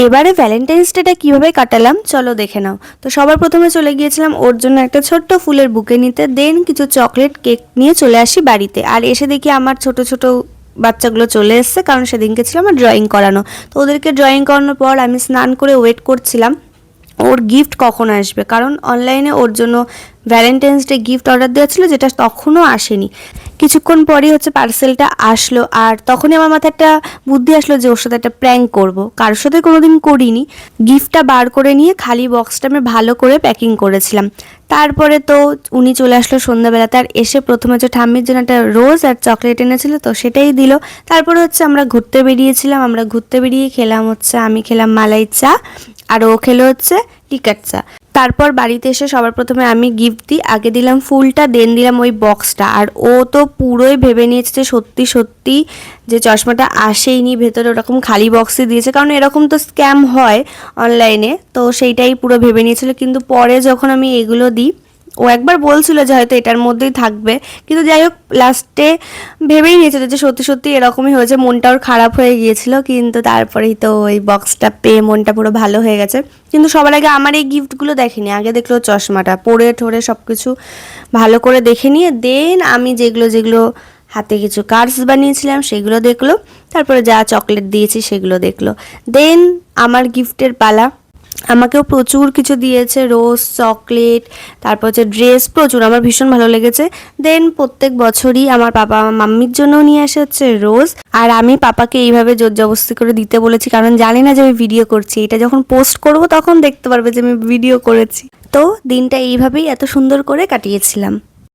এবারে Valentine's data কীভাবে কাটালাম চলো দেখে নাও। তো সবার প্রথমে চলে গিয়েছিলাম ওর জন্য একটা ছোট্ট ফুলের বুকে নিতে, দেন কিছু চকলেট কেক নিয়ে চলে আসি বাড়িতে। আর এসে দেখি আমার ছোট ছোট বাচ্চাগুলো চলে এসছে, কারণ সেদিনকে ছিল আমার ড্রয়িং করানো। তো ওদেরকে ড্রয়িং করানোর পর আমি স্নান করে ওয়েট করছিলাম ওর গিফট কখন আসবে, কারণ অনলাইনে ওর জন্য ভ্যালেন্টাইন্স ডে গিফট অর্ডার দেওয়া ছিল, যেটা তখনও আসেনি। কিছুক্ষণ পরেই পার্সেলটা আসলো, আর তখনই আমার মাথায় একটা বুদ্ধি আসলো যে ওর সাথে একটা প্র্যাঙ্ক করব। কারোর সাথে কোনোদিন করিনি। গিফটটা বার করে নিয়ে খালি বক্সটা আমি ভালো করে প্যাকিং করেছিলাম। তারপরে তো উনি চলে আসলো সন্ধ্যাবেলাতে, আর এসে প্রথমে ঠাম্মির জন্য একটা রোজ আর চকলেট এনেছিল, তো সেটাই দিল। তারপরে আমরা ঘুরতে বেরিয়েছিলাম। আমরা ঘুরতে বেরিয়ে খেলাম আমি খেলাম মালাই চা, আর ও খেলো লিকার চা। তারপর বাড়িতে এসে সবার প্রথমে আমি গিফট দিই। আগে দিলাম ফুলটা, দেন দিলাম ওই বক্সটা। আর ও তো পুরোই ভেবে নিয়েছে যে সত্যি সত্যি যে চশমাটা আসেইনি, ভেতরে ওরকম খালি বক্সে দিয়েছে, কারণ এরকম তো স্ক্যাম হয় অনলাইনে। তো সেইটাই পুরো ভেবে নিয়েছিল। কিন্তু পরে যখন আমি এগুলো দিই, ও একবার বলছিল যে হয়তো এটার মধ্যেই থাকবে, কিন্তু যাই হোক লাস্টে ভেবেই নিয়েছিল যে সত্যি সত্যি এরকমই হয়েছে। মনটা ওর খারাপ হয়ে গিয়েছিল, কিন্তু তারপরেই তো ওই বক্সটা পেয়ে মনটা পুরো ভালো হয়ে গেছে। কিন্তু সবার আগে আমার এই গিফটগুলো দেখেনি, আগে দেখলো চশমাটা পরে ঠোরে সব কিছু ভালো করে দেখে নিয়ে, দেন আমি যেগুলো যেগুলো হাতে কিছু কার্ডস বানিয়েছিলাম সেগুলো দেখলো, তারপরে যা চকলেট দিয়েছি সেগুলো দেখলো। দেন আমার গিফটের পালা। আমাকেও প্রচুর কিছু দিয়েছে, রোজ, চকলেট, তারপর ড্রেস, প্রচুর। আমার ভীষণ ভালো লেগেছে। দেন প্রত্যেক বছরই আমার পাপা আমার মাম্মির জন্যও নিয়ে আসে রোজ। আর আমি পাপাকে এইভাবে জোর জবরদস্তি করে দিতে বলেছি, কারণ জানি না যে আমি ভিডিও করছি। এটা যখন পোস্ট করব তখন দেখতে পারবে যে আমি ভিডিও করেছি। তো দিনটা এইভাবেই এত সুন্দর করে কাটিয়েছিলাম।